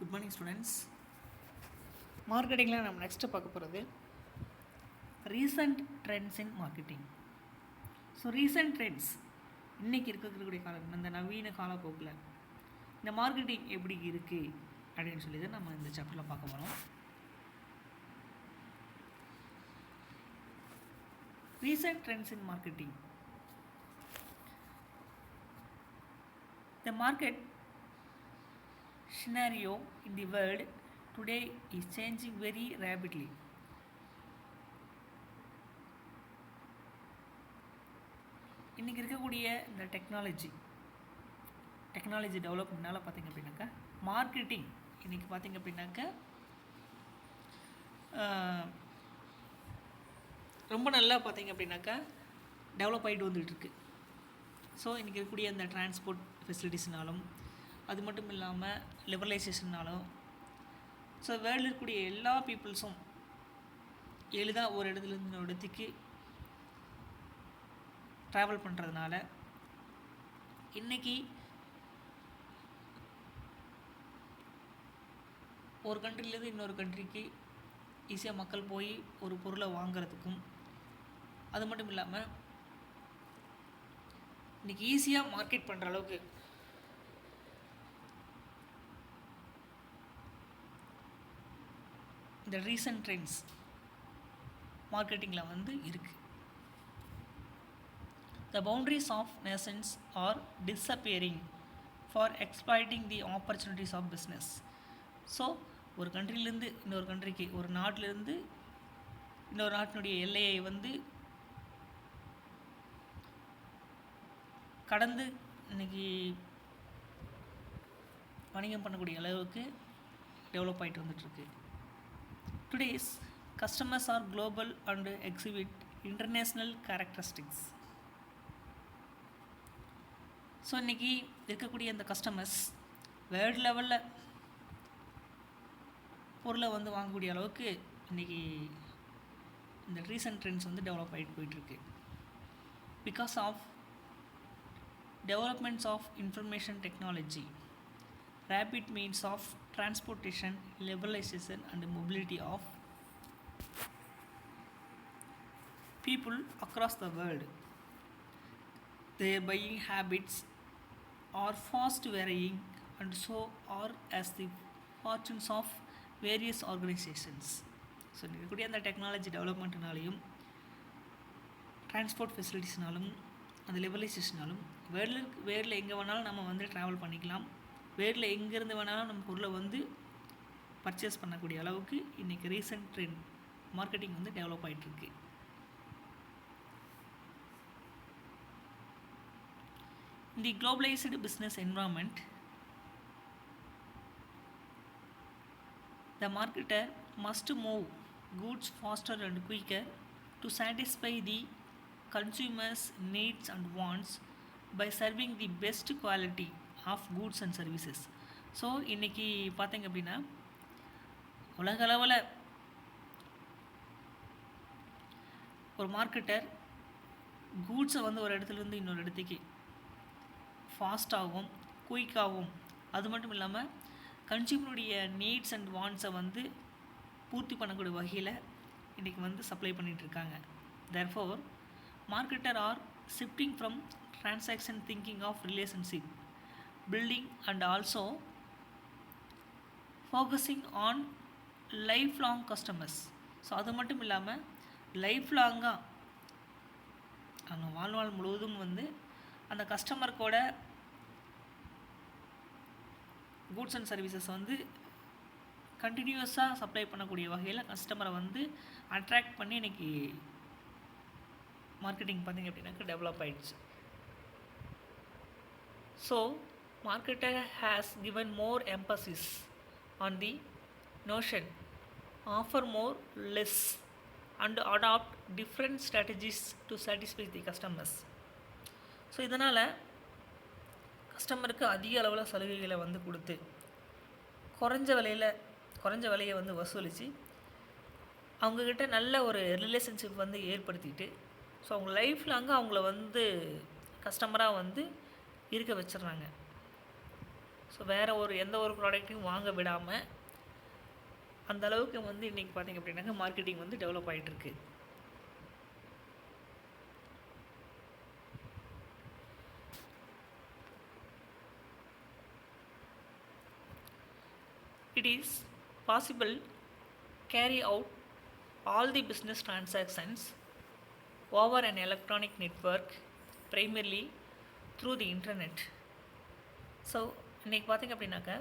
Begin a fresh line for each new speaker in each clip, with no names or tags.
Good morning students. மார்க்கெட்டிங்கில் நம்ம next பார்க்க போகிறது ரீசன்ட் ட்ரெண்ட்ஸ் இன் மார்க்கெட்டிங். ஸோ ரீசன்ட் ட்ரெண்ட்ஸ் இன்றைக்கி இருக்கக்கூடிய காலம், இந்த நவீன காலப்போக்கில் இந்த மார்க்கெட்டிங் எப்படி இருக்குது அப்படின்னு சொல்லி தான் நம்ம இந்த சாப்டரில் பார்க்க போகிறோம். Recent trends in marketing. The market scenario in the world today is changing very rapidly. இன்றைக்கி இருக்கக்கூடிய இந்த டெக்னாலஜி டெவலப்மெண்ட்னால பார்த்திங்க அப்படின்னாக்கா மார்க்கெட்டிங் இன்றைக்கி பார்த்திங்க அப்படின்னாக்கா ரொம்ப நல்லா பார்த்திங்க அப்படின்னாக்கா டெவலப் ஆகிட்டு வந்துட்டுருக்கு. ஸோ இன்றைக்கி இருக்கக்கூடிய அந்த டிரான்ஸ்போர்ட் ஃபெசிலிட்டிஸ்னாலும் அது மட்டும் இல்லாமல் லிபரலைசேஷன்னாலும் ஸோ வேர்ல்டில் இருக்கக்கூடிய எல்லா பீப்புள்ஸும் எளிதாக ஒரு இடத்துலேருந்து இன்னொரு இடத்துக்கு ட்ராவல் பண்ணுறதுனால இன்றைக்கி ஒரு கண்ட்ரிலேருந்து இன்னொரு கண்ட்ரிக்கு ஈஸியாக மக்கள் போய் ஒரு பொருளை வாங்கிறதுக்கும் அது மட்டும் இல்லாமல் இன்றைக்கி ஈஸியாக மார்க்கெட் பண்ணுற அளவுக்கு இந்த ரீசன்ட் ட்ரெண்ட்ஸ் மார்க்கெட்டிங்கில் வந்து இருக்குது. The boundaries of nations are disappearing for exploiting the opportunities of business. So ஒரு கண்ட்ரிலேருந்து இன்னொரு கண்ட்ரிக்கு, ஒரு நாட்டிலேருந்து இன்னொரு நாட்டினுடைய எல்லையை வந்து கடந்து இன்றைக்கி வணிகம் பண்ணக்கூடிய அளவுக்கு டெவலப் ஆகிட்டு வந்துட்டுருக்கு. Today's customers are global and exhibit international characteristics. So இன்றைக்கி இருக்கக்கூடிய அந்த கஸ்டமர்ஸ் வேர்ல்டு லெவலில் பொருளை வந்து வாங்கக்கூடிய அளவுக்கு இன்றைக்கி இந்த ரீசன்ட் ட்ரெண்ட்ஸ் வந்து டெவலப் ஆகிட்டு போயிட்டுருக்கு. Because of developments of information technology, rapid means of transportation, liberalization and mobility of people across the world. Their buying habits are fast varying and so are as the fortunes of various organizations. So இருக்கக்கூடிய அந்த technology டெவலப்மெண்ட்னாலையும் transport ஃபெசிலிட்டிஸ்னாலும் அந்த லிபரலைசேஷனாலும் வேர்ல்டில் எங்கே வேணாலும் நம்ம வந்து travel பண்ணிக்கலாம். வேர்ல்டில் எங்கேருந்து வேணாலும் நம்ம பொருளை வந்து பர்ச்சேஸ் பண்ணக்கூடிய அளவுக்கு இன்றைக்கி ரீசன்ட் ட்ரெண்ட் மார்க்கெட்டிங் வந்து டெவலப் ஆகிட்டுருக்கு. In the globalized business environment, the marketer must move goods faster and quicker to satisfy the consumers' needs and wants by serving the best quality of goods and services. So இன்றைக்கி பார்த்திங்க அப்படின்னா உலக அளவில் ஒரு marketer கூட்ஸை வந்து ஒரு இடத்துலேருந்து இன்னொரு இடத்துக்கு ஃபாஸ்ட்டாகவும் குயிக்காகவும் அது மட்டும் இல்லாமல் கன்சியூமருடைய நீட்ஸ் அண்ட் வாண்ட்ஸை வந்து பூர்த்தி பண்ணக்கூடிய வகையில் இன்றைக்கி வந்து சப்ளை பண்ணிகிட்ருக்காங்க. Therefore marketer are shifting from transaction thinking of relationship building and also focusing on lifelong customers. So அது மட்டும் இல்லாமல் லைஃப் லாங்காக அவங்க வாழ்நாள் முழுவதும் வந்து அந்த கஸ்டமருக்கோட கூட்ஸ் அண்ட் சர்வீசஸ் வந்து கண்டினியூஸாக சப்ளை பண்ணக்கூடிய வகையில் கஸ்டமரை வந்து அட்ராக்ட் பண்ணி இன்றைக்கி மார்க்கெட்டிங் பார்த்திங்க அப்படின்னாக்க டெவலப் ஆகிடுச்சு. So marketer has given more emphasis on the notion offer more less and adopt different strategies to satisfy the customers. So இதனால் கஸ்டமருக்கு அதிக அளவில் சலுகைகளை வந்து கொடுத்து குறைஞ்ச விலையை வந்து வசூலித்து அவங்கக்கிட்ட நல்ல ஒரு ரிலேஷன்ஷிப் வந்து ஏற்படுத்திட்டு ஸோ அவங்க லைஃப் லாங்காக அவங்கள வந்து கஸ்டமராக வந்து இருக்க வச்சிடுறாங்க. ஸோ வேறு எந்த ஒரு ப்ராடக்ட்டையும் வாங்க விடாமல் அந்த அளவுக்கு வந்து இன்றைக்கி பார்த்திங்க அப்படின்னாக்கா மார்க்கெட்டிங் வந்து டெவலப் ஆகிட்டுருக்கு. It is possible carry out all the business transactions over an electronic network primarily through the internet. So இன்றைக்கி பார்த்திங்க அப்படின்னாக்கா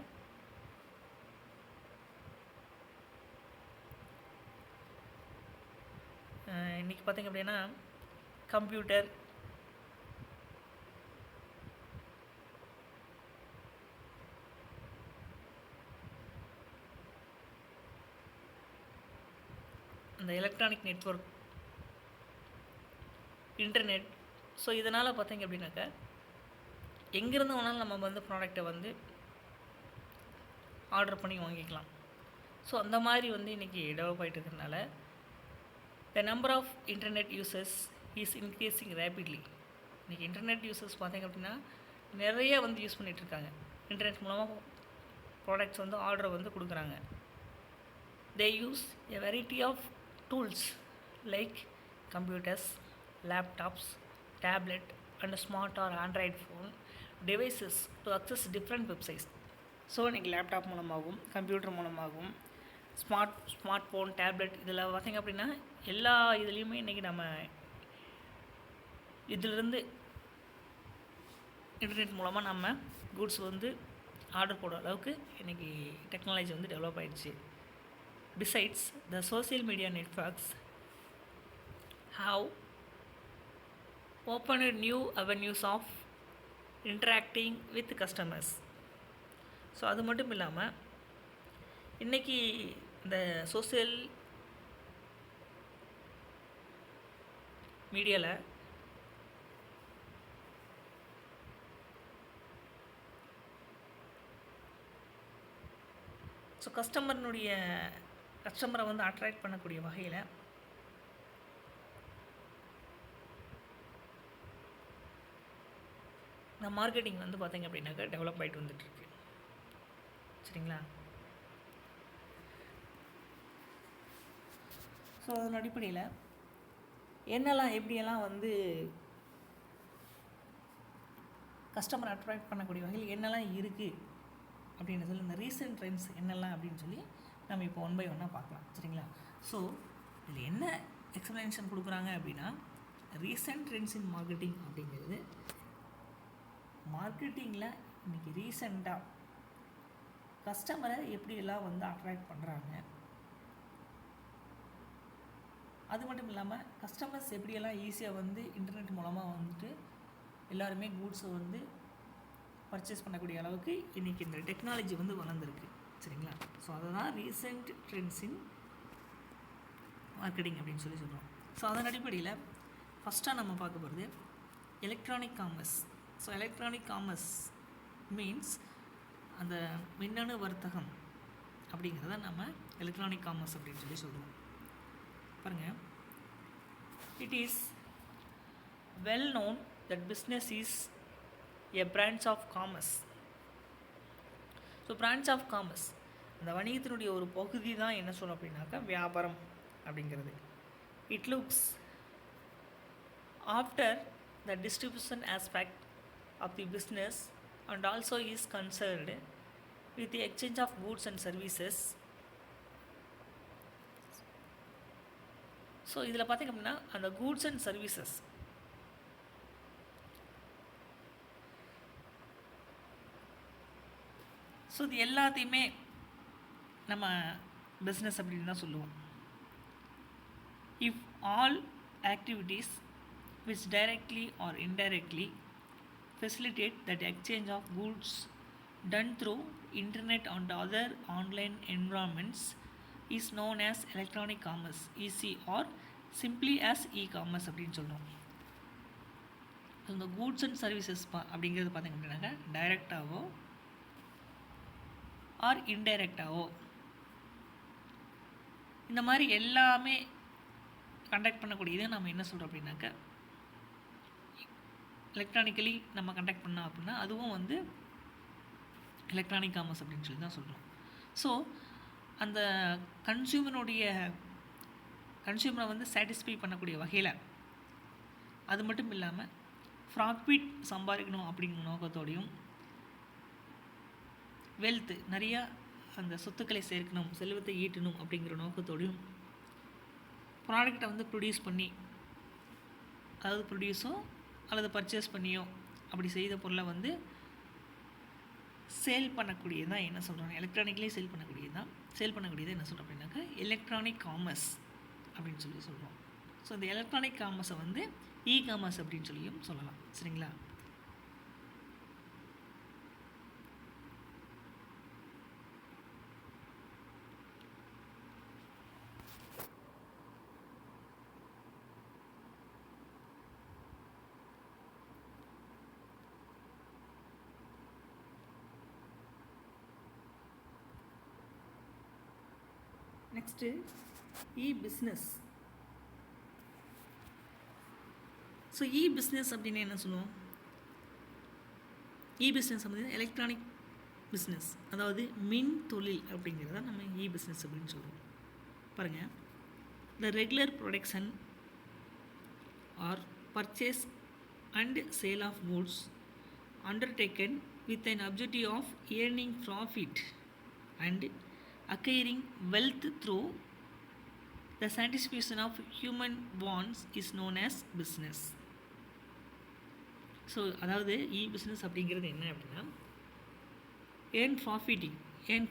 இன்றைக்கி பார்த்திங்க அப்படின்னா கம்ப்யூட்டர், அந்த எலக்ட்ரானிக் நெட்வொர்க், இன்டர்நெட், ஸோ இதனால் பார்த்திங்க அப்படின்னாக்கா எங்கேருந்து வேணாலும் நம்ம வந்து ப்ராடக்டை வந்து ஆர்டர் பண்ணி வாங்கிக்கலாம். ஸோ அந்த மாதிரி வந்து இன்றைக்கி டெவலப் ஆகிட்டு இருக்கிறதுனால the number of internet users is increasing rapidly. இன்றைக்கி இன்டர்நெட் யூசர்ஸ் பார்த்திங்க அப்படின்னா நிறைய வந்து யூஸ் பண்ணிகிட்ருக்காங்க. இன்டர்நெட் மூலமாக ப்ராடக்ட்ஸ் வந்து ஆர்டரை வந்து கொடுக்குறாங்க. They use a variety of tools like computers, laptops, tablet and smart or Android phone devices to access different websites. So இன்றைக்கி லேப்டாப் மூலமாகவும் கம்ப்யூட்டர் மூலமாகவும் ஸ்மார்ட் ஃபோன், டேப்லெட் இதில் பார்த்திங்க அப்படின்னா எல்லா இதுலேயுமே இன்றைக்கி நம்ம இதிலிருந்து இன்டர்நெட் மூலமாக நம்ம கூட்ஸ் வந்து ஆர்டர் போடுற அளவுக்கு இன்றைக்கி டெக்னாலஜி வந்து டெவலப் ஆகிடுச்சு. Besides, the social media networks have opened new avenues of interacting with customers. So அது மட்டும் இல்லாமல் இன்றைக்கி இந்த சோசியல் மீடியாவில் ஸோ கஸ்டமரை வந்து அட்ராக்ட் பண்ணக்கூடிய வகையில் இந்த மார்க்கெட்டிங் வந்து பார்த்திங்க அப்படின்னாக்கா டெவலப் ஆகிட்டு வந்துட்டுருக்கு. சரிங்களா? ஸோ அதன் அடிப்படையில் எப்படியெல்லாம் வந்து கஸ்டமரை அட்ராக்ட் பண்ணக்கூடிய வகையில் என்னெல்லாம் இருக்குது அப்படின்னு சொல்லி இந்த ரீசன்ட் ட்ரெண்ட்ஸ் என்னெல்லாம் அப்படின்னு சொல்லி நம்ம இப்போ 1 by 1 பார்க்கலாம். சரிங்களா? ஸோ இதில் என்ன எக்ஸ்ப்ளனேஷன் கொடுக்குறாங்க அப்படின்னா ரீசன்ட் ட்ரெண்ட்ஸ் இன் மார்க்கெட்டிங் அப்படிங்கிறது மார்க்கெட்டிங்கில் இன்றைக்கி ரீசெண்டாக கஸ்டமரை எப்படியெல்லாம் வந்து அட்ராக்ட் பண்ணுறாங்க, அது மட்டும் இல்லாமல் கஸ்டமர்ஸ் எப்படியெல்லாம் ஈஸியாக வந்து இன்டர்நெட் மூலமாக வந்துட்டு எல்லாருமே கூட்ஸை வந்து பர்ச்சேஸ் பண்ணக்கூடிய அளவுக்கு இன்றைக்கி இந்த டெக்னாலஜி வந்து வளர்ந்துருக்கு. சரிங்களா? ஸோ அதை தான் ரீசெண்ட் ட்ரெண்ட்ஸ் இன் மார்க்கெட்டிங் அப்படின்னு சொல்லி சொல்கிறோம். ஸோ அதன் அடிப்படையில் ஃபஸ்ட்டாக நம்ம பார்க்க போகிறது electronic commerce. So electronic commerce means அந்த மின்னணு வர்த்தகம் அப்படிங்கிறத நம்ம எலக்ட்ரானிக் காமர்ஸ் அப்படின்னு சொல்லி சொல்கிறோம். பாருங்கள், it is well known that business is a branch of commerce. So branch of commerce அந்த வணிகத்தினுடைய ஒரு பகுதி தான் என்ன சொல்லணும் அப்படின்னாக்கா வியாபாரம் அப்படிங்கிறது. It looks after the distribution aspect of the business and also is concerned with the exchange of goods and services. So இதில் பார்த்திங்க அப்படின்னா அந்த கூட்ஸ் அண்ட் சர்வீசஸ் ஸோ இது எல்லாத்தையுமே நம்ம பிஸ்னஸ் அப்படின்னு தான் சொல்லுவோம். If all activities which directly or indirectly facilitate that exchange of goods done through internet and other online environments is known as electronic commerce, EC, or simply as e-commerce அப்படின்னு சொல்கிறோம். இந்த goods and services அப்படிங்கிறது பார்த்திங்க அப்படின்னாக்கா டைரெக்டாகவோ R இன்டைரக்டாகவோ இந்த மாதிரி எல்லாமே conduct பண்ணக்கூடியது நம்ம என்ன சொல்கிறோம் அப்படின்னாக்கா எலக்ட்ரானிக்கலி நம்ம கண்டக்ட் பண்ணோம் அப்படின்னா அதுவும் வந்து எலக்ட்ரானிக் காமர்ஸ் அப்படின்னு சொல்லி தான் சொல்கிறோம். ஸோ அந்த கன்சியூமரை வந்து சாட்டிஸ்ஃபை பண்ணக்கூடிய வகையில், அது மட்டும் இல்லாமல் ப்ராஃபிட் சம்பாதிக்கணும் அப்படிங்கிற நோக்கத்தோடையும், வெல்த்து நிறையா அந்த சொத்துக்களை சேர்க்கணும், செல்வத்தை ஈட்டணும் அப்படிங்கிற நோக்கத்தோடையும் ப்ராடக்டை வந்து ப்ரொடியூஸ் பண்ணி, அதாவது ப்ரொடியூஸோ அல்லது பர்ச்சேஸ் பண்ணியோ அப்படி செய்த பொருளை வந்து சேல் பண்ணக்கூடியது தான் என்ன சொல்கிறாங்க, எலக்ட்ரானிக்லேயே சேல் பண்ணக்கூடியது என்ன சொல்கிறோம் அப்படின்னாக்கா எலக்ட்ரானிக் காமர்ஸ் அப்படின்னு சொல்லி சொல்கிறோம். ஸோ இந்த எலக்ட்ரானிக் காமர்ஸை வந்து இ காமர்ஸ் அப்படின்னு சொல்லியும் சொல்லலாம். சரிங்களா? நெக்ஸ்ட்டு இ-பிஸ்னஸ். ஸோ இ-பிஸ்னஸ் அப்படின்னு என்ன சொல்லுவோம்? இ-பிஸ்னஸ் அப்படின்னா எலக்ட்ரானிக் பிஸ்னஸ், அதாவது மின் தொழில் அப்படிங்கிறத நம்ம இ-பிஸ்னஸ் அப்படின்னு சொல்கிறோம். பாருங்கள், the regular production or purchase and sale of goods undertaken with an objective of earning profit and acquiring wealth through the satisfaction of human wants is known as business. So அதாவது இ-பிஸ்னஸ் அப்படிங்கிறது என்ன அப்படின்னா, ஏர்ன்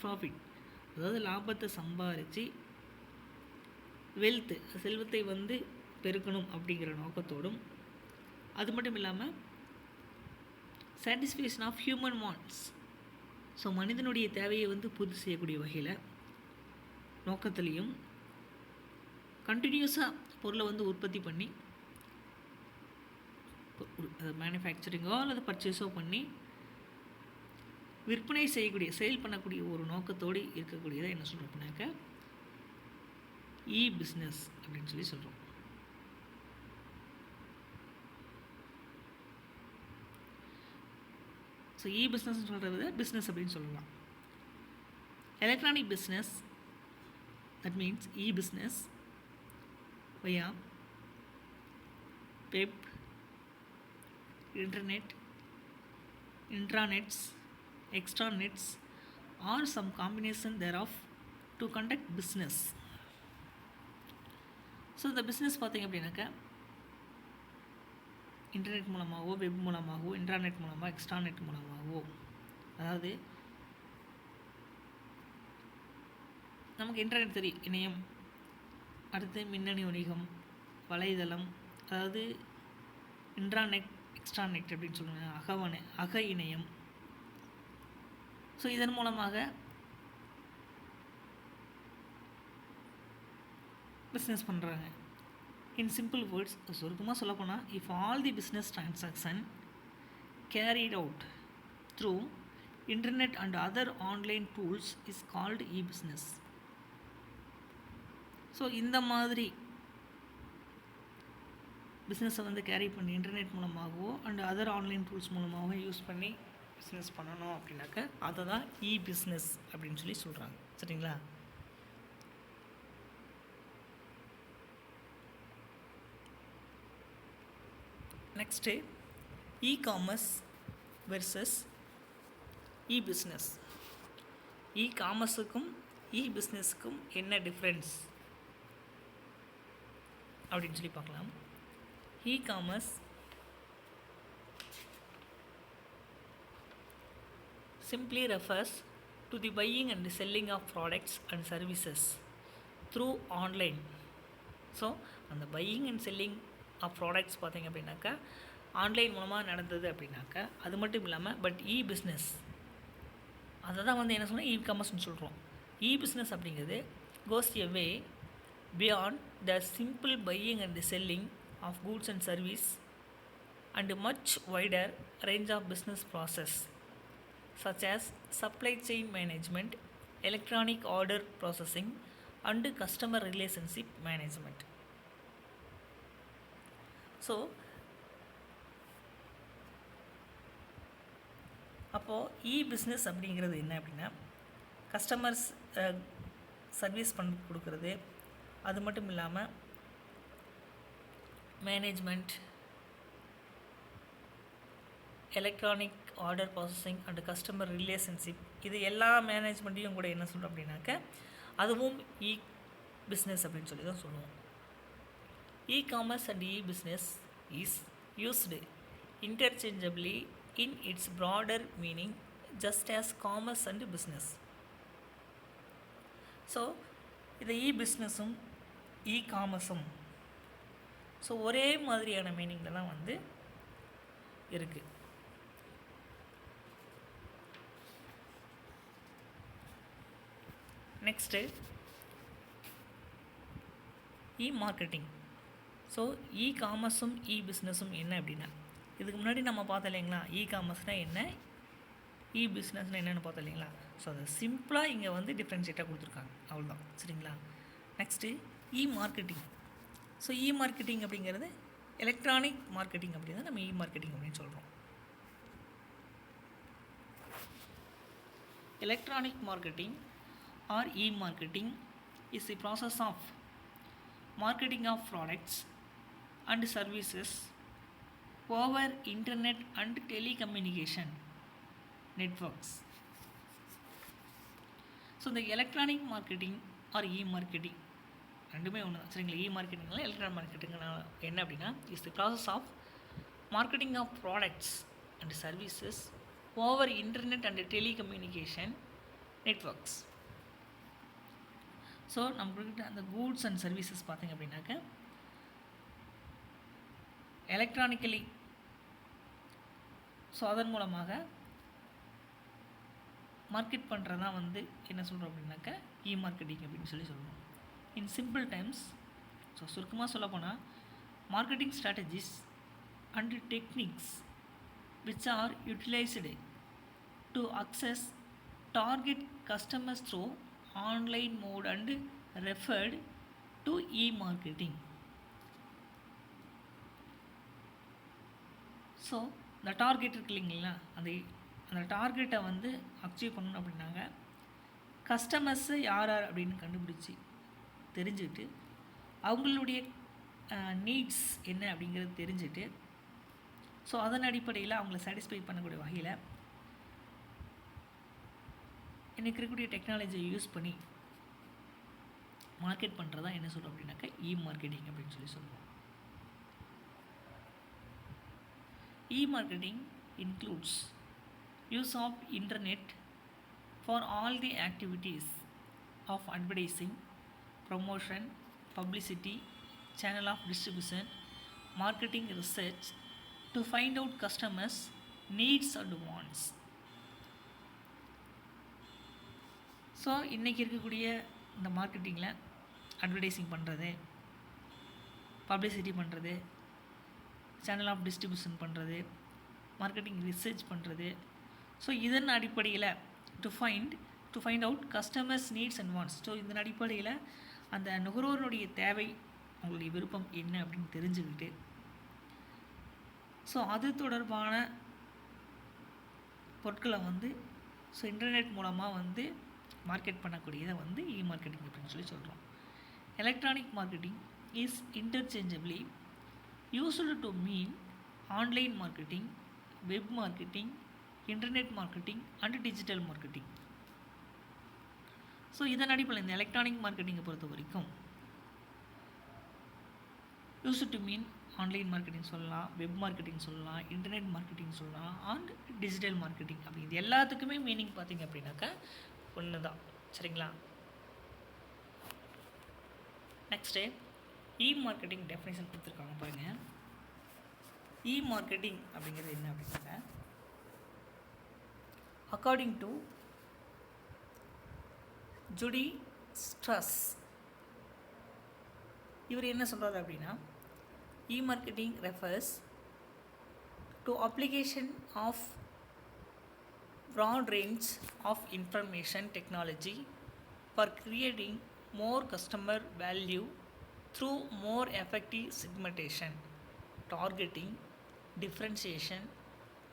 ப்ராஃபிட், அதாவது லாபத்தை சம்பாரித்து wealth செல்வத்தை வந்து பெருக்கணும் அப்படிங்கிற நோக்கத்தோடும், அது மட்டும் இல்லாமல் satisfaction of human wants, so மனிதனுடைய தேவையை வந்து பூர்த்தி செய்யக்கூடிய வகையில் நோக்கத்துலேயும் கண்டினியூஸாக பொருளை வந்து உற்பத்தி பண்ணி மேனுஃபேக்சரிங்கோ அல்லது பர்ச்சேஸோ பண்ணி விற்பனை செய்யக்கூடிய, சேல் பண்ணக்கூடிய ஒரு நோக்கத்தோடு இருக்கக்கூடியதை என்ன சொல்கிறோம் அப்படின்னாக்க இ-பிஸ்னஸ் அப்படின்னு சொல்லி சொல்கிறோம். ஸோ இ-பிஸ்னஸ் சொல்கிறது பிஸ்னஸ் அப்படின்னு சொல்லலாம். Electronic business, that means e business via web, internet, intranets, extranets or some combination thereof to conduct business. So இந்த பிஸ்னஸ் பார்த்திங்க அப்படின்னாக்கா இன்டர்நெட் மூலமாகவோ, வெப் மூலமாகவோ, இன்ட்ராநெட் மூலமாக, எக்ஸ்ட்ராநெட் மூலமாகவோ, அதாவது நமக்கு இன்டர்நெட் தெரியும், இணையம், அடுத்து மின்னணு வணிகம், வலைதளம், அதாவது இன்ட்ராநெட், எக்ஸ்ட்ராநெட் அப்படின்னு சொல்லுவாங்க, அக இணையம். ஸோ இதன் மூலமாக பிஸ்னஸ் பண்ணுறாங்க. இன் சிம்பிள் வேர்ட்ஸ், சுருக்கமாக சொல்லப்போனால், if all the business transaction carried out through internet and other online tools is called e business. So இந்த மாதிரி பிஸ்னஸை வந்து கேரி பண்ணி இன்டர்நெட் மூலமாகவோ அண்ட் அதர் ஆன்லைன் டூல்ஸ் மூலமாகவோ யூஸ் பண்ணி பிஸ்னஸ் பண்ணணும் அப்படின்னாக்க அதை தான் இ-பிஸ்னஸ் அப்படின்னு சொல்லி சொல்கிறாங்க. சரிங்களா? Next e commerce versus e business. இ-காமர்ஸுக்கும் இ-பிஸ்னஸுக்கும் என்ன டிஃப்ரென்ஸ் அப்படின்னு சொல்லி பார்க்கலாம். E commerce simply refers to the buying and selling of products and services through online. So அந்த buying and selling of products பார்த்திங்க அப்படின்னாக்கா ஆன்லைன் மூலமாக நடந்தது அப்படின்னாக்கா, அது மட்டும் இல்லாமல் பட் இ-பிஸ்னஸ் அதை தான் வந்து என்ன சொன்னால் இ-காமர்ஸ்னு சொல்கிறோம். இ-பிஸ்னஸ் அப்படிங்கிறது கோஸ் எ வே beyond the simple buying and selling of goods and service and much wider range of business process such as supply chain management, electronic order processing and customer relationship management. So அப்போது business அப்படிங்கிறது என்ன அப்படின்னா customers service பண்ணி கொடுக்குறது, அது மட்டும் இல்லாமல் management, electronic order processing and customer relationship, இது எல்லா மேனேஜ்மெண்ட்டையும் கூட என்ன சொல்கிறோம் அப்படின்னாக்க அதுவும் பிஸ்னஸ் அப்படின்னு சொல்லி தான் சொல்லுவோம். Commerce and business is used interchangeably in its broader meaning just as commerce and business. So இந்த பிஸ்னஸும் காமர்ஸும் ஸோ ஒரே மாதிரியான மீனிங்கில் தான் வந்து இருக்குது. Next marketing. ஸோ காமர்ஸும் பிஸ்னஸும் என்ன அப்படின்னா, இதுக்கு முன்னாடி நம்ம பார்த்தோம் இல்லைங்களா, காமர்ஸ்னால் என்ன, பிஸ்னஸ்னால் என்னென்னு பார்த்தோம் இல்லைங்களா. ஸோ அதை சிம்பிளாக இங்கே வந்து டிஃப்ரென்ஷியேட்டாக கொடுத்துருக்காங்க, அவ்வளோதான். சரிங்களா. Next marketing. ஸோ மார்க்கெட்டிங் அப்படிங்கிறது எலக்ட்ரானிக் மார்க்கெட்டிங் அப்படிங்கிறது நம்ம மார்க்கெட்டிங் அப்படின்னு சொல்கிறோம். Electronic marketing R marketing is the process of marketing of products and services over internet and telecommunication networks. So இந்த எலக்ட்ரானிக் மார்க்கெட்டிங் ஆர் மார்க்கெட்டிங் ரெண்டுமே ஒன்று தான். சரிங்களா. மார்க்கெட்டிங்னால எலக்ட்ரானிக் மார்க்கெட்டிங் என்ன அப்படின்னா is the process of marketing of products and services over internet and telecommunication networks. So நம்மக்கிட்ட அந்த கூட்ஸ் அண்ட் சர்வீசஸ் பார்த்திங்க அப்படின்னாக்க எலக்ட்ரானிக்கலி, ஸோ அதன் மூலமாக மார்க்கெட் பண்ணுறது தான் வந்து என்ன சொல்கிறோம் அப்படின்னாக்க மார்க்கெட்டிங் அப்படின்னு சொல்லி சொல்லுவோம். இன் சிம்பிள் டைம்ஸ், ஸோ சுருக்கமாக சொல்லப்போனால் marketing strategies and techniques which are utilised to access target customers through online mode and referred to marketing. So இந்த டார்கெட் இருக்கு இல்லைங்களா, அந்த டார்கெட்டை வந்து அச்சீவ் பண்ணணும் அப்படின்னாங்க கஸ்டமர்ஸு யார் அப்படின்னு கண்டுபிடிச்சி தெரிஞ்சுக்கிட்டு அவங்களுடைய நீட்ஸ் என்ன அப்படிங்கிறது தெரிஞ்சுட்டு ஸோ அதன் அடிப்படையில் அவங்கள சாட்டிஸ்ஃபை பண்ணக்கூடிய வகையில் இன்றைக்கி இருக்கக்கூடிய டெக்னாலஜியை யூஸ் பண்ணி மார்க்கெட் பண்ணுறதா என்ன சொல்கிறோம் அப்படின்னாக்கா மார்க்கெட்டிங் அப்படின்னு சொல்லி சொல்லுவோம். Marketing includes use of internet for all the activities of advertising, promotion, publicity, channel of distribution, marketing research to find out customers' needs and wants. So இன்றைக்கி இருக்கக்கூடிய இந்த மார்க்கெட்டிங்கில் அட்வர்டைஸிங் பண்ணுறது, பப்ளிசிட்டி பண்ணுறது, சேனல் ஆஃப் டிஸ்ட்ரிபியூஷன் பண்ணுறது, marketing research பண்ணுறது, so இதன் அடிப்படையில் to find out customers needs and wants. So இதன் அடிப்படையில் அந்த நுகர்வோருடைய தேவை, அவங்களுடைய விருப்பம் என்ன அப்படின்னு தெரிஞ்சுக்கிட்டு ஸோ அது தொடர்பான பொருட்களை வந்து ஸோ இன்டர்நெட் மூலமாக வந்து மார்க்கெட் பண்ணக்கூடியதை வந்து மார்க்கெட்டிங் அப்படின்னு சொல்லி சொல்கிறோம். Electronic marketing is interchangeably used to mean online marketing, web marketing, internet marketing and digital marketing. So இதன் அடிப்படையில் இந்த எலக்ட்ரானிக் மார்க்கெட்டிங்கை பொறுத்த வரைக்கும் use to mean online marketing சொல்லலாம், வெப் மார்க்கெட்டிங் சொல்லலாம், இன்டர்நெட் மார்க்கெட்டிங் சொல்லலாம் அண்ட் டிஜிட்டல் மார்க்கெட்டிங். அப்படி இது எல்லாத்துக்குமே மீனிங் பார்த்திங்க அப்படின்னாக்கா ஒன்று தான். சரிங்களா. நெக்ஸ்ட்டு மார்க்கெட்டிங் டெஃபினேஷன் கொடுத்துருக்காங்க பாருங்கள். மார்க்கெட்டிங் அப்படிங்கிறது என்ன அப்படின்னாக்கா அக்கார்டிங் டு ஜூடி ஸ்ட்ரஸ் இவர் என்ன சொல்கிறாரு அப்படின்னா marketing refers to application of broad range of information technology for creating more customer value through more effective segmentation, targeting, differentiation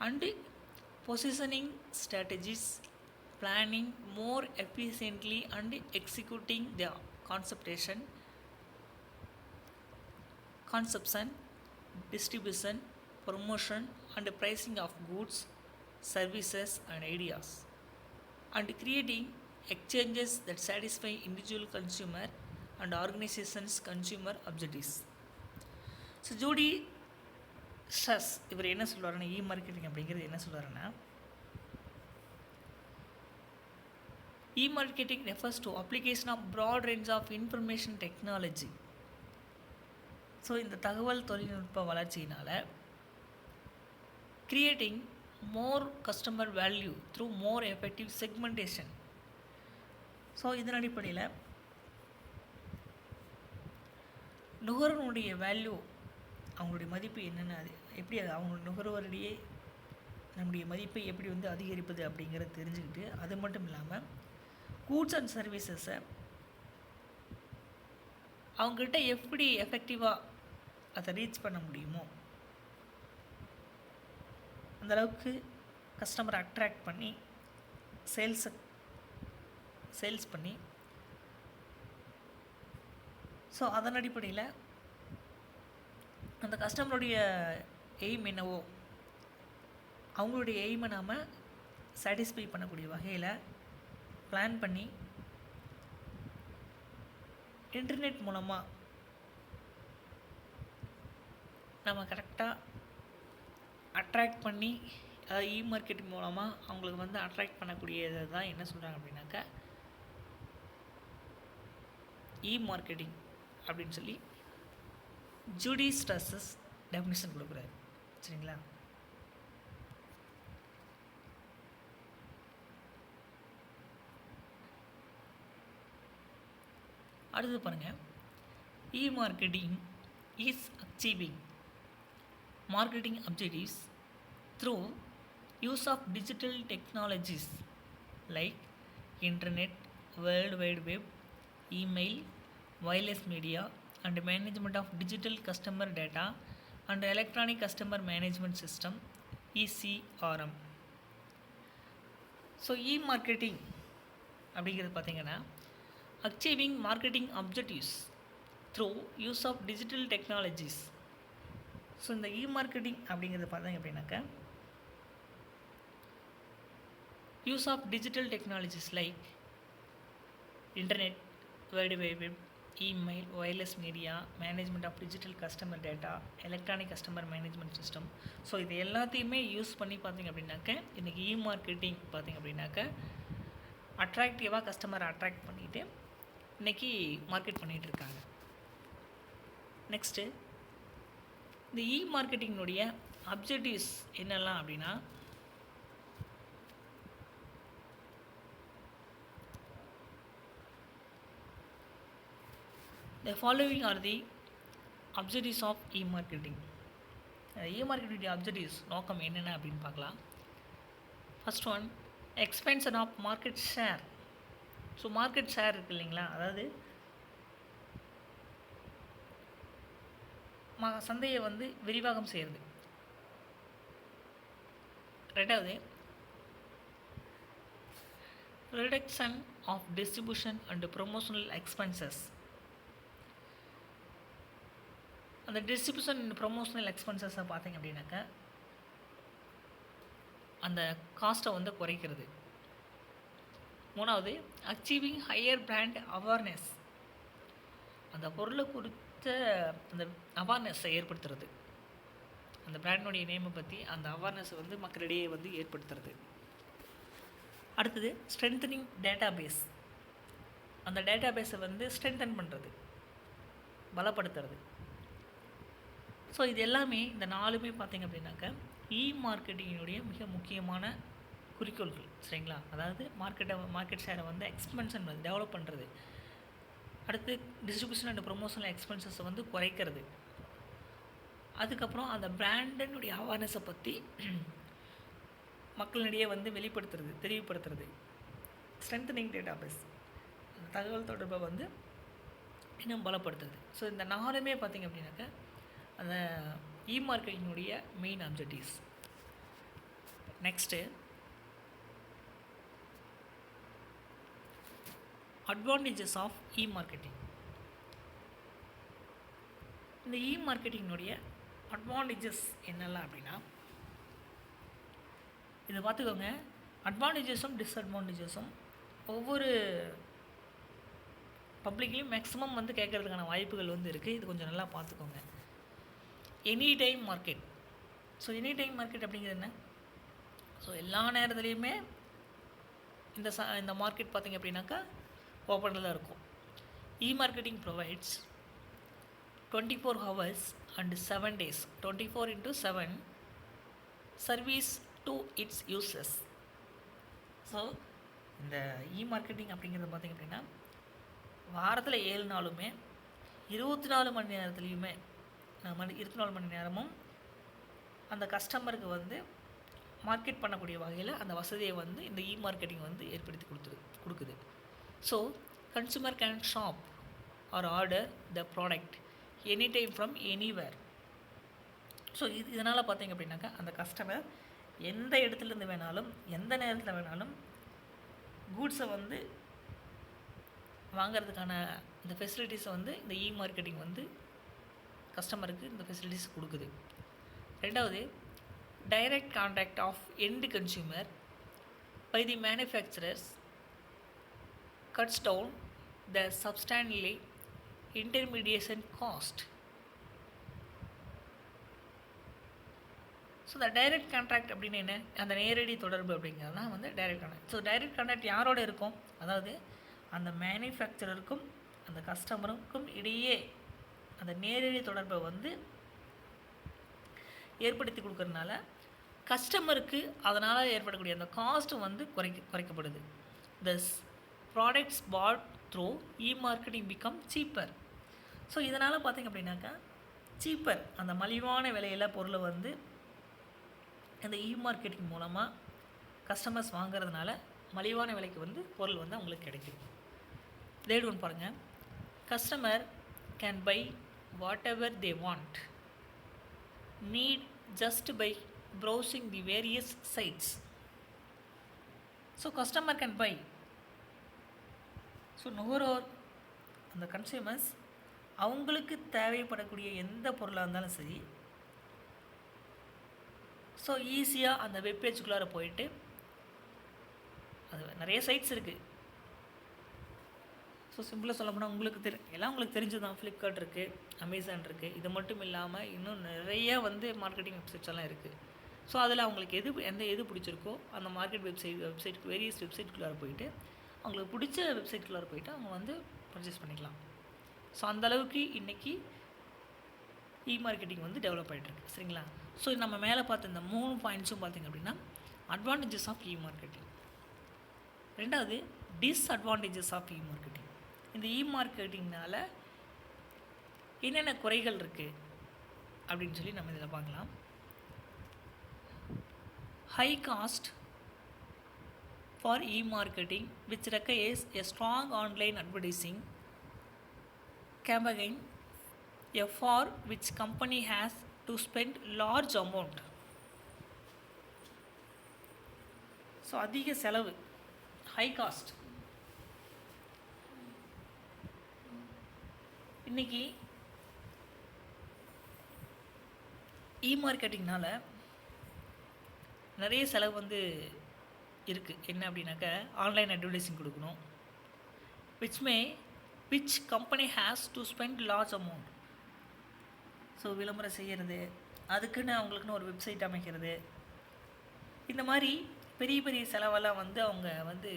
and positioning strategies, planning more efficiently and executing the conception, conception, distribution, promotion and pricing of goods, services and ideas, and creating exchanges that satisfy individual consumer and organizations consumer objectives. So Judy Strauss இவர் என்ன சொல்லுவாருன்னா, e marketing அப்படிங்கிறது என்ன சொல்லுவாருன்னா, e-marketing refers to application of broad range of information technology. So இந்த தகவல் தொழில்நுட்ப வளர்ச்சியினால் creating more customer value through more effective segmentation. So இதன் அடிப்படையில் நுகர்வோருடைய வேல்யூ, அவங்களுடைய மதிப்பு என்னென்ன, அது எப்படி அவங்க நுகர்வோரிடையே நம்முடைய மதிப்பை எப்படி வந்து அதிகரிப்பது அப்படிங்கிறத தெரிஞ்சுக்கிட்டு, அது மட்டும் இல்லாமல் கூட்ஸ் அண்ட் சர்வீசஸை அவங்ககிட்ட எப்படி எஃபெக்டிவாக அதை ரீச் பண்ண முடியுமோ அந்தளவுக்கு கஸ்டமரை அட்ராக்ட் பண்ணி சேல்ஸ் பண்ணி, ஸோ அதன் அடிப்படையில் அந்த கஸ்டமருடைய எய்ம் என்னவோ அவங்களுடைய எய்மை நாம் சாட்டிஸ்ஃபை பண்ணக்கூடிய வகையில் பிளான் பண்ணி இன்டர்நெட் மூலமாக நம்ம கரெக்டாக அட்ராக்ட் பண்ணி, அதாவது இ மார்க்கெட்டிங் மூலமாக அவங்களுக்கு வந்து அட்ராக்ட் பண்ணக்கூடியதை தான் என்ன சொல்கிறாங்க அப்படின்னாக்கா இ மார்க்கெட்டிங் அப்படின்னு சொல்லி ஜூடி ஸ்ட்ரஸஸ் டெஃபினிஷன் கொடுக்குறாரு. சரிங்களா? அடுத்தது பாருங்கள், இ marketing is achieving marketing objectives through use of digital technologies like internet, world wide web, email, wireless media and management of digital customer data and electronic customer management system ECRM. So e marketing அப்படிங்கிறது பார்த்திங்கன்னா achieving marketing objectives through use of digital technologies. So இந்த e marketing அப்படிங்கிறது பார்த்தீங்க அப்படின்னாக்கா use of digital technologies like internet, world wide web, email, wireless media, management of digital customer data, electronic customer management system. So இது எல்லாத்தையுமே use பண்ணி பார்த்திங்க அப்படின்னாக்க இன்றைக்கி இ-மார்க்கெட்டிங் பார்த்திங்க அப்படின்னாக்க அட்ராக்டிவாக கஸ்டமரை அட்ராக்ட் பண்ணிவிட்டு இன்றைக்கி மார்க்கெட் பண்ணிகிட்டு இருக்காங்க. நெக்ஸ்ட்டு இந்த இ-மார்க்கெட்டிங்கினுடைய அப்ஜெக்டிவ்ஸ் என்னெல்லாம் அப்படின்னா, the following are the objectives of e-marketing. e-marketing objectives நோக்கம் என்னென்ன அப்படின்னு பார்க்கலாம். First one, expansion of market share. So market share இருக்குது இல்லைங்களா, அதாவது சந்தையை வந்து விரிவாக்கம் செய்கிறது. ரெண்டாவது, reduction of distribution and promotional expenses. அந்த டிஸ்ட்ரிபியூஷன் அண்ட் ப்ரொமோஷனல் எக்ஸ்பென்சஸை பார்த்திங்க அப்படின்னாக்கா அந்த காஸ்ட்டை வந்து குறைக்கிறது. மூணாவது, அச்சீவிங் ஹையர் பிராண்ட் அவேர்னஸ். அந்த பொருளை குறித்த அந்த அவேர்னஸை ஏற்படுத்துறது, அந்த பிராண்டினுடைய நேமை பற்றி அந்த அவேர்னஸை வந்து மக்களிடையே வந்து ஏற்படுத்துறது. அடுத்தது, ஸ்ட்ரென்தனிங் டேட்டா பேஸ். அந்த டேட்டா பேஸை வந்து ஸ்ட்ரென்தன் பண்ணுறது, பலப்படுத்துறது. ஸோ இது எல்லாமே, இந்த நாலுமே பார்த்திங்க அப்படின்னாக்கா இ-மார்க்கெட்டிங்கினுடைய மிக முக்கியமான குறிக்கோள்கள். சரிங்களா? அதாவது மார்க்கெட் ஷேரை வந்து எக்ஸ்பென்ஷன் டெவலப் பண்ணுறது, அடுத்து டிஸ்ட்ரிபியூஷன் அண்ட் ப்ரொமோஷனல் எக்ஸ்பென்சஸை வந்து குறைக்கிறது, அதுக்கப்புறம் அந்த பிராண்டினுடைய அவேர்னஸை பற்றி மக்களிடையே வந்து வெளிப்படுத்துறது, தெளிவுபடுத்துறது, ஸ்ட்ரென்தனிங் டேட்டா பேஸ், தகவல் தொடர்பை வந்து இன்னும் பலப்படுத்துறது. ஸோ இந்த நாலுமே பார்த்திங்க அப்படின்னாக்கா அந்த இ-மார்க்கெட்டினுடைய main objectives. Next advantages of e marketing. இந்த இ-மார்க்கெட்டிங்கினுடைய அட்வான்டேஜஸ் என்னெல்லாம் அப்படின்னா, இதை பார்த்துக்கோங்க. அட்வான்டேஜஸும் டிஸ்அட்வான்டேஜஸும் ஒவ்வொரு பப்ளிக்லேயும் மேக்ஸிமம் வந்து கேட்குறதுக்கான வாய்ப்புகள் வந்து இருக்குது. இது கொஞ்சம் நல்லா பார்த்துக்கோங்க. Any time market. So any time market அப்படிங்கிறது என்ன? ஸோ எல்லா நேரத்துலையுமே இந்த மார்க்கெட் பார்த்திங்க அப்படின்னாக்கா ஓப்பனில் தான் இருக்கும். இ-மார்க்கெட்டிங் provides 24 hours and 7 days, 24/7 service to its users. So இந்த இ-மார்க்கெட்டிங் அப்படிங்கிறது பார்த்திங்க அப்படின்னா வாரத்தில் 7 நாளுமே 24 மணி நேரத்துலையுமே 24 மணி நேரமும் அந்த கஸ்டமருக்கு வந்து மார்க்கெட் பண்ணக்கூடிய வகையில் அந்த வசதியை வந்து இந்த இ-மார்க்கெட்டிங் வந்து ஏற்படுத்தி கொடுக்குது. So consumer can shop or order the product any time from anywhere. So இதனால் பார்த்திங்க அப்படின்னாக்கா அந்த கஸ்டமர் எந்த இடத்துலேருந்து வேணாலும் எந்த நேரத்தில் வேணாலும் கூட்ஸை வந்து வாங்கிறதுக்கான இந்த ஃபெசிலிட்டிஸை வந்து இந்த இ-மார்க்கெட்டிங் வந்து கஸ்டமருக்கு இந்த ஃபெசிலிட்டிஸ் கொடுக்குது. ரெண்டாவது, direct contact of end consumer by the manufacturers cuts down the substantially intermediation cost. So the direct contract அப்படின்னு என்ன? அந்த நேரடி தொடர்பு அப்படிங்கிறது தான் வந்து direct contract. So direct contract யாரோட இருக்கும்? அதாவது அந்த மேனுஃபேக்சரருக்கும் அந்த கஸ்டமருக்கும் இடையே அந்த நேரடி தொடர்பை வந்து ஏற்படுத்தி கொடுக்கறதுனால கஸ்டமருக்கு அதனால் ஏற்படக்கூடிய அந்த காஸ்ட்டு வந்து குறைக்கப்படுது. தஸ் ப்ராடக்ட்ஸ் பாட் த்ரூ இ-மார்க்கெட்டிங் பிகம் சீப்பர். ஸோ இதனால் பார்த்திங்க அப்படின்னாக்கா சீப்பர், அந்த மலிவான விலையில் பொருளை வந்து இந்த இ-மார்க்கெட்டிங் மூலமாக கஸ்டமர்ஸ் வாங்கிறதுனால மலிவான விலைக்கு வந்து பொருள் வந்து அவங்களுக்கு கிடைக்கும். தேர்ட் ஒன் பாருங்கள், customer can buy whatever they want need just by browsing the various sites. So customer can buy. So நுகர்வோர் அந்த கன்சியூமர்ஸ் அவங்களுக்கு தேவைப்படக்கூடிய எந்த பொருளாக இருந்தாலும் சரி, ஸோ ஈஸியாக அந்த வெப்பேஜுக்குள்ளார போயிட்டு, அது நிறைய சைட்ஸ் இருக்குது. ஸோ சிம்பிளாக சொல்ல போனால் எல்லாம் உங்களுக்கு தெரிஞ்சு தான். ஃப்ளிப்கார்ட் இருக்குது, அமேசான் இருக்குது. இது மட்டும் இல்லாமல் இன்னும் நிறைய வந்து மார்க்கெட்டிங் வெப்சைட்ஸ் எல்லாம் இருக்குது. ஸோ அதில் அவங்களுக்கு எது பிடிச்சிருக்கோ அந்த மார்க்கெட் வெப்சைட்டுக்கு வேரியஸ் வெப்சைட்டுக்குள்ளார போயிட்டு அவங்களுக்கு பிடிச்ச வெப்சைட்டுக்குள்ளார போயிட்டு அவங்க வந்து பர்ச்சேஸ் பண்ணிக்கலாம். ஸோ அந்தளவுக்கு இன்றைக்கி இ-மார்க்கெட்டிங் வந்து டெவலப் ஆகிட்டுருக்கு. சரிங்களா? ஸோ நம்ம மேலே பார்த்த இந்த 3 பாயிண்ட்ஸும் பார்த்திங்க அப்படின்னா அட்வான்டேஜஸ் ஆஃப் இ-மார்க்கெட்டிங். ரெண்டாவது, டிஸ்அட்வான்டேஜஸ் ஆஃப் இ-மார்க்கெட்டிங். இந்த இ-மார்க்கெட்டிங்னால் என்னென்ன குறைகள் இருக்குது அப்படின்னு சொல்லி நம்ம இதில் பார்க்கலாம். High cost for e-marketing, which requires a strong online advertising campaign, for which company has to spend large amount. So அதிக செலவு, ஹை காஸ்ட். இன்றைக்கி இ-மார்க்கெட்டிங்னால் நிறைய செலவு வந்து இருக்குது. என்ன அப்படின்னாக்கா ஆன்லைன் அட்வர்டைஸிங் கொடுக்கணும், which company has to spend large amount. So விளம்பரம் செய்கிறது, அதுக்குன்னு அவங்களுக்குன்னு ஒரு வெப்சைட் அமைக்கிறது, இந்த மாதிரி பெரிய பெரிய செலவெல்லாம் வந்து அவங்க வந்து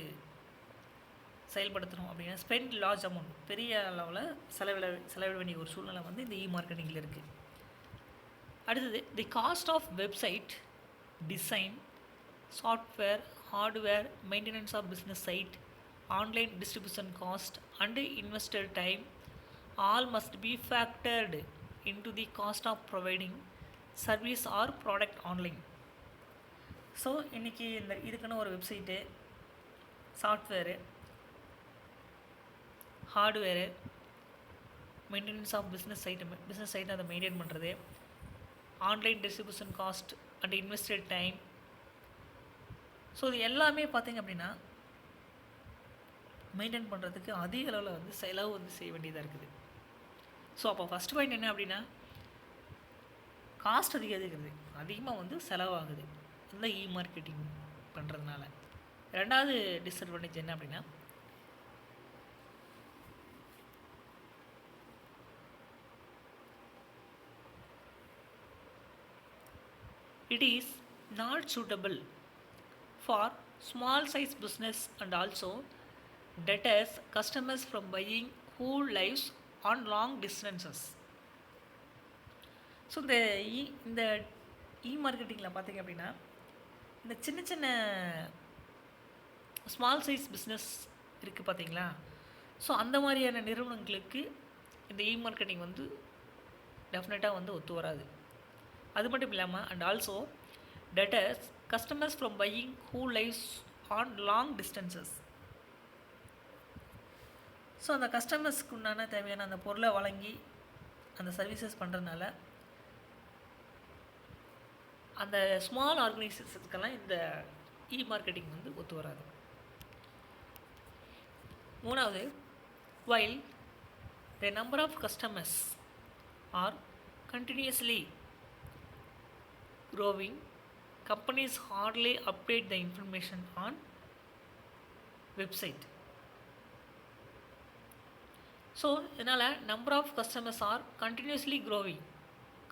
செயல்படுத்தணும் அப்படின்னா ஸ்பெண்ட் லார்ஜ் அமௌண்ட், பெரிய அளவில் செலவிட வேண்டிய ஒரு சூழ்நிலை வந்து இந்த இ-மார்க்கெட்டிங்கில் இருக்குது. அடுத்தது, the cost of website design, software, hardware, maintenance of business site, online distribution cost and investor time all must be factored into the cost of providing service or product online. So இன்றைக்கி இதுக்குன்னு ஒரு website, software, hardware, maintenance of business சைட்டை அதை maintain பண்ணுறது, online distribution cost and invested time, so இது எல்லாமே பார்த்திங்க அப்படின்னா மெயின்டைன் பண்ணுறதுக்கு அதிக அளவில் வந்து செலவு வந்து செய்ய வேண்டியதாக இருக்குது. ஸோ அப்போ ஃபஸ்ட் பாயிண்ட் என்ன அப்படின்னா காஸ்ட் அதிகமாக வந்து செலவாகுது இந்த இ-மார்க்கெட்டிங் பண்ணுறதுனால. ரெண்டாவது டிஸ்அட்வான்டேஜ் என்ன அப்படின்னா it is not suitable for small size business and also deters customers from buying whole lives on long distances. So இந்த இ-மார்க்கெட்டிங்கில் பார்த்திங்க அப்படின்னா இந்த சின்ன சின்ன ஸ்மால் சைஸ் பிஸ்னஸ் இருக்குது பார்த்தீங்களா. ஸோ அந்த மாதிரியான நிறுவனங்களுக்கு இந்த இ-மார்க்கெட்டிங் வந்து டெஃபினட்டாக வந்து ஒத்து வராது. அது மட்டும் இல்லாமல் and also deters customers from buying who lives on long distances. So அந்த கஸ்டமர்ஸ்க்கு உண்டான தேவையான அந்த பொருளை வழங்கி அந்த சர்வீசஸ் பண்ணுறதுனால அந்த ஸ்மால் ஆர்கனைசேஷனுக்கெல்லாம் இந்த இ-மார்க்கெட்டிங் வந்து ஒத்து வராது. மூணாவது, while the number of customers are continuously growing, companies hardly update the information on website. So இதனால் number of customers are continuously growing,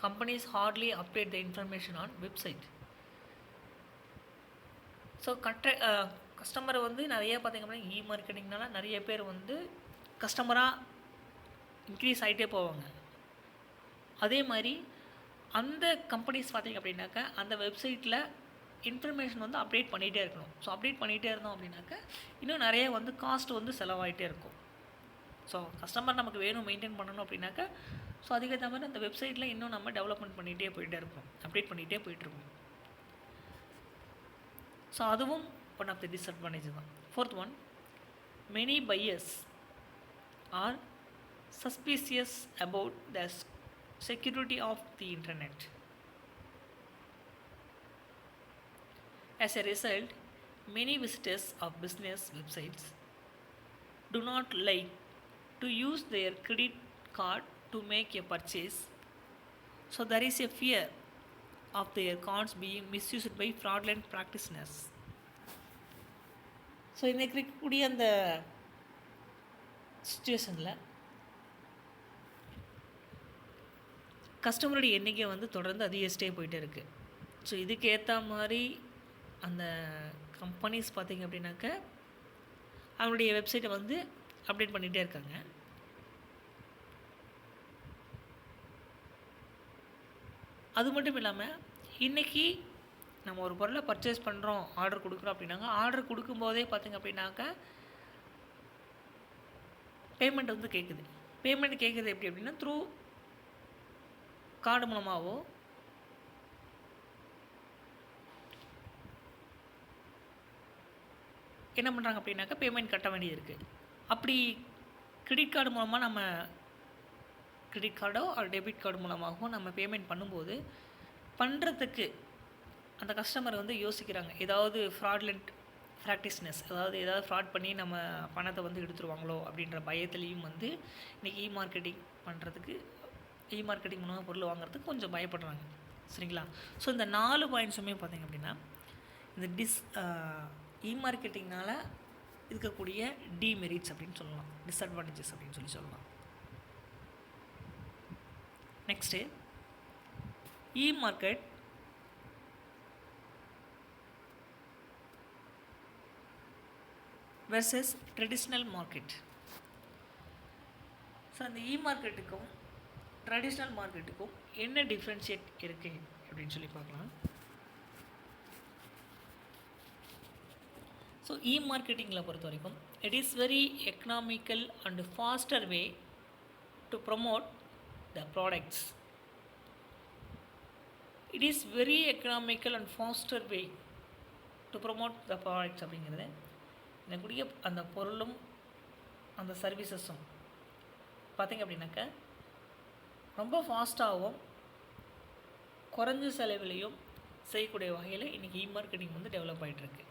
companies hardly update the information on website. So கஸ்டமரை வந்து நிறைய பார்த்திங்க அப்படின்னா இ-மார்க்கெட்டிங்னால நிறைய பேர் வந்து கஸ்டமராக இன்க்ரீஸ் ஆகிட்டே போவாங்க. அதே மாதிரி அந்த கம்பெனிஸ் பார்த்திங்க அப்படின்னாக்கா அந்த வெப்சைட்டில் இன்ஃபர்மேஷன் வந்து அப்டேட் பண்ணிகிட்டே இருக்கணும். ஸோ அப்டேட் பண்ணிகிட்டே இருந்தோம் அப்படின்னாக்கா இன்னும் நிறைய வந்து காஸ்ட் வந்து செலவாகிட்டே இருக்கும். ஸோ கஸ்டமர் நமக்கு வேணும் மெயின்டைன் பண்ணணும் அப்படின்னாக்கா ஸோ அதுக்கேற்ற மாதிரி அந்த வெப்சைட்டில் இன்னும் நம்ம டெவலப்மெண்ட் பண்ணிகிட்டே போயிட்டே இருக்கணும், அப்டேட் பண்ணிகிட்டே போயிட்டுருக்கோம். ஸோ அதுவும் ஒன் ஆஃப் தி டிஸ்அட்வான்டேஜ் தான். Fourth one, many buyers are suspicious about the security of the internet. As a result, many visitors of business websites do not like to use their credit card to make a purchase. So there is a fear of their cards being misused by fraudulent practitioners. So இந்த இருக்கக்கூடிய அந்த சுச்சுவேஷனில் கஸ்டமருடைய எண்ணிக்கை வந்து தொடர்ந்து அதிகரிச்சிட்டே போயிட்டே இருக்குது. So இதுக்கு ஏற்ற மாதிரி அந்த கம்பெனிஸ் பார்த்திங்க அப்படின்னாக்க அவங்களுடைய வெப்சைட்டை வந்து அப்டேட் பண்ணிகிட்டே இருக்காங்க. அது மட்டும் இல்லாமல் இன்றைக்கி நம்ம ஒரு பொருளை பர்ச்சேஸ் பண்ணுறோம், ஆர்டர் கொடுக்குறோம் அப்படின்னாங்க, ஆர்டர் கொடுக்கும்போதே பார்த்திங்க அப்படின்னாக்கா பேமெண்ட் வந்து கேட்குது. பேமெண்ட் கேட்குது எப்படி அப்படின்னா த்ரூ கார்டு மூலமாகவோ என்ன பண்ணுறாங்க அப்படின்னாக்கா பேமெண்ட் கட்ட வேண்டியது இருக்குது. அப்படி கிரெடிட் கார்டு மூலமாக நம்ம கிரெடிட் கார்டோ ஒரு டெபிட் கார்டு மூலமாகவும் நம்ம பேமெண்ட் பண்ணும்போது பண்ணுறதுக்கு அந்த கஸ்டமர் வந்து யோசிக்கிறாங்க, ஏதாவது ஃப்ராட்லண்ட் ப்ராக்டிஸ்னஸ், ஏதாவது ஃப்ராட் பண்ணி நம்ம பணத்தை வந்து எடுத்துருவாங்களோ அப்படின்ற பயத்துலேயும் வந்து இன்றைக்கி இ-மார்க்கெட்டிங் பண்ணுறதுக்கு இ-மார்க்கெட்டிங் மூலமாக பொருள் வாங்குறதுக்கு கொஞ்சம் பயப்படுறாங்க. சரிங்களா? ஸோ இந்த 4 பாயிண்ட்ஸுமே பார்த்திங்க அப்படின்னா இந்த இ-மார்க்கெட்டிங்னால் இருக்கக்கூடிய டிமெரிட்ஸ் அப்படின்னு சொல்லலாம், டிஸ்அட்வான்டேஜஸ் அப்படின்னு சொல்லலாம். Next, e market versus traditional market. So அந்த இ-மார்க்கெட்டுக்கும் ட்ரெடிஷ்னல் மார்க்கெட்டுக்கும் என்ன டிஃப்ரென்ஷியேட் இருக்குது அப்படின்னு சொல்லி பார்க்கலாம். ஸோ இ-மார்க்கெட்டிங்கில் பொறுத்த வரைக்கும் it is very economical and pastor way to promote the products. It is very economical and pastor way to promote the products அப்படிங்கிறது எனக்குரிய அந்த பொருளும் அந்த சர்வீசஸும் பார்த்திங்க அப்படின்னாக்க ரொம்ப ஃபாஸ்ட்டாகவும் குறைஞ்ச செலவிலையும் செய்யக்கூடிய வகையில் இன்றைக்கி இ-மார்க்கெட்டிங் வந்து டெவலப் ஆகிட்டுருக்கு.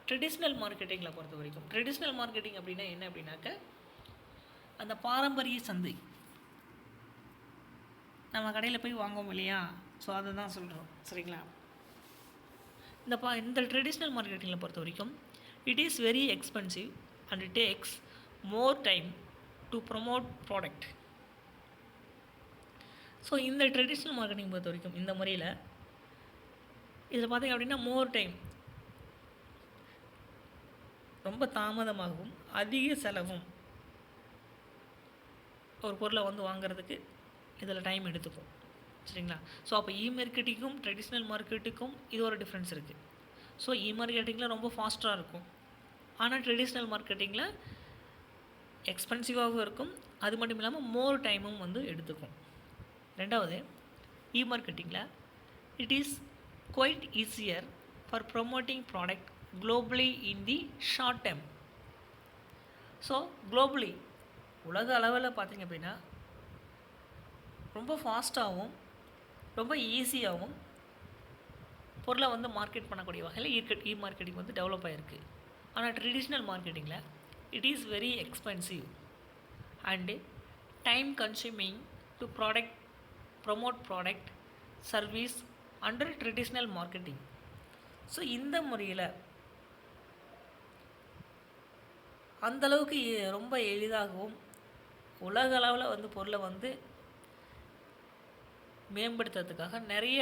ட்ரெடிஷ்னல் மார்க்கெட்டிங்கில் பொறுத்த வரைக்கும் ட்ரெடிஷ்னல் மார்க்கெட்டிங் அப்படின்னா என்ன அப்படின்னாக்க அந்த பாரம்பரிய சந்தை நம்ம கடையில் போய் வாங்குவோம் இல்லையா, ஸோ அதை தான் சொல்கிறோம். சரிங்களா? இந்த ட்ரெடிஷ்னல் மார்க்கெட்டிங்கில் பொறுத்த வரைக்கும் it is very expensive and it takes more time to promote product. So இந்த ட்ரெடிஷ்னல் மார்க்கெட்டிங் பொறுத்த வரைக்கும் இந்த முறையில் இதில் பார்த்திங்க அப்படின்னா மோர் டைம், ரொம்ப தாமதமாகவும் அதிக செலவும் ஒரு பொருளை வந்து வாங்குறதுக்கு இதில் டைம் எடுத்துக்கும். சரிங்களா? ஸோ அப்போ மார்க்கெட்டிங்கும் ட்ரெடிஷ்னல் மார்க்கெட்டுக்கும் இது ஒரு டிஃப்ரென்ஸ் இருக்குது. ஸோ மார்க்கெட்டிங்கில் ரொம்ப ஃபாஸ்ட்டாக இருக்கும், ஆனால் ட்ரெடிஷ்னல் மார்க்கெட்டிங்கில் எக்ஸ்பென்சிவாகவும் இருக்கும், அது மட்டும் இல்லாமல் மோர் டைமும் வந்து எடுத்துக்கும். ரெண்டாவது, மார்க்கெட்டிங்கில் it is quite easier for promoting product globally in the short time. So globally உலக அளவில் பார்த்திங்க அப்படின்னா ரொம்ப ஃபாஸ்ட்டாகவும் ரொம்ப ஈஸியாகவும் பொருளை வந்து மார்க்கெட் பண்ணக்கூடிய வகையில் மார்க்கெட்டிங் வந்து டெவலப் ஆகிருக்கு. ஆனால் ட்ரெடிஷ்னல் மார்க்கெட்டிங்கில் it is very expensive and time consuming to promote product service under traditional marketing. So இந்த முறையில் அந்தளவுக்கு ரொம்ப எளிதாகவும் உலக அளவில் வந்து பொருளை வந்து மேம்படுத்துறதுக்காக நிறைய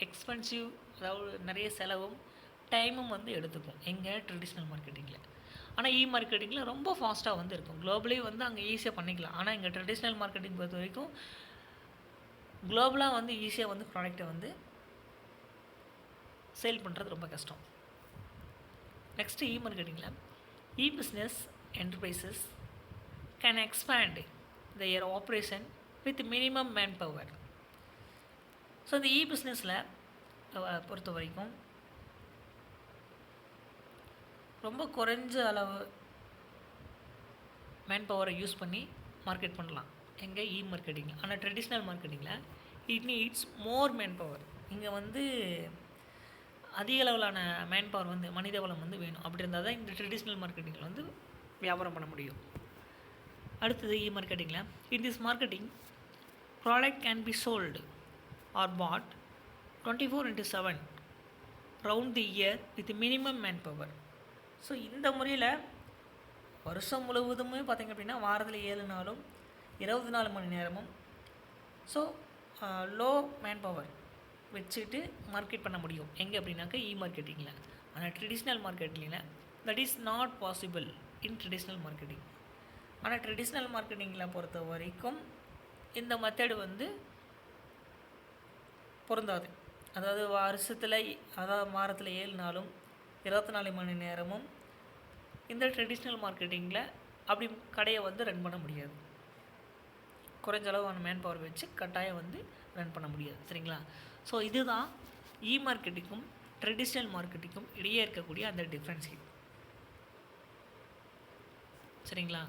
எக்ஸ்பென்சிவ், அதாவது நிறைய செலவும் டைமும் வந்து எடுத்துக்கும் எங்கள் ட்ரெடிஷ்னல் மார்க்கெட்டிங்கில். ஆனால் மார்க்கெட்டிங்கில் ரொம்ப ஃபாஸ்ட்டாக வந்து இருக்கும். குளோபலி வந்து அங்கே ஈஸியாக பண்ணிக்கலாம். ஆனால் எங்கள் ட்ரெடிஷ்னல் மார்க்கெட்டிங் பொறுத்த வரைக்கும் குளோபலாக வந்து ஈஸியாக வந்து ப்ராடக்டை வந்து சேல் பண்ணுறது ரொம்ப கஷ்டம். நெக்ஸ்ட்டு மார்க்கெட்டிங்கில் business enterprises can expand their operation with minimum manpower. So இந்த பிஸ்னஸில் பொறுத்த வரைக்கும் ரொம்ப குறைஞ்ச அளவு மேன் பவரை யூஸ் பண்ணி மார்க்கெட் பண்ணலாம் எங்கள் மார்க்கெட்டிங்கில். ஆனால் ட்ரெடிஷ்னல் மார்க்கெட்டிங்கில் it needs more man power. இங்கே வந்து அதிக அளவிலான மேன் பவர் வந்து மனித வளம் வந்து வேணும். அப்படி இருந்தால் தான் இந்த ட்ரெடிஷ்னல் மார்க்கெட்டிங்கில் வந்து வியாபாரம் பண்ண முடியும். அடுத்தது மார்க்கெட்டிங்கில் in this marketing product can be sold or bought 24/7 round the year with minimum man power. So இந்த முறையில் வருஷம் முழுவதுமே பார்த்திங்க அப்படின்னா வாரத்தில் 7 நாளும் 24 மணி நேரமும் ஸோ லோ மேன் பவர் வச்சுட்டு மார்க்கெட் பண்ண முடியும். எங்கே அப்படின்னாக்கா மார்க்கெட்டிங்கில். ஆனால் ட்ரெடிஷ்னல் மார்க்கெட்டிங்கில் that is not possible in traditional marketing. ஆனால் ட்ரெடிஷ்னல் மார்க்கெட்டிங்கில் பொறுத்த வரைக்கும் இந்த மெத்தடு வந்து பொருந்தாது. அதாவது வாரத்தில் 7 நாளும் 24 மணி நேரமும் இந்த ட்ரெடிஷ்னல் மார்க்கெட்டிங்கில் அப்படி கடையை வந்து ரன் பண்ண முடியாது. குறைஞ்ச அளவான மேன் பவர் வச்சு கட்டாயம் வந்து ரன் பண்ண முடியாது. சரிங்களா? ஸோ இதுதான் மார்க்கெட்டிங்கும் ட்ரெடிஷ்னல் மார்க்கெட்டிங்கும் இடையே இருக்கக்கூடிய அந்த டிஃப்ரென்ஸ். சரிங்களா?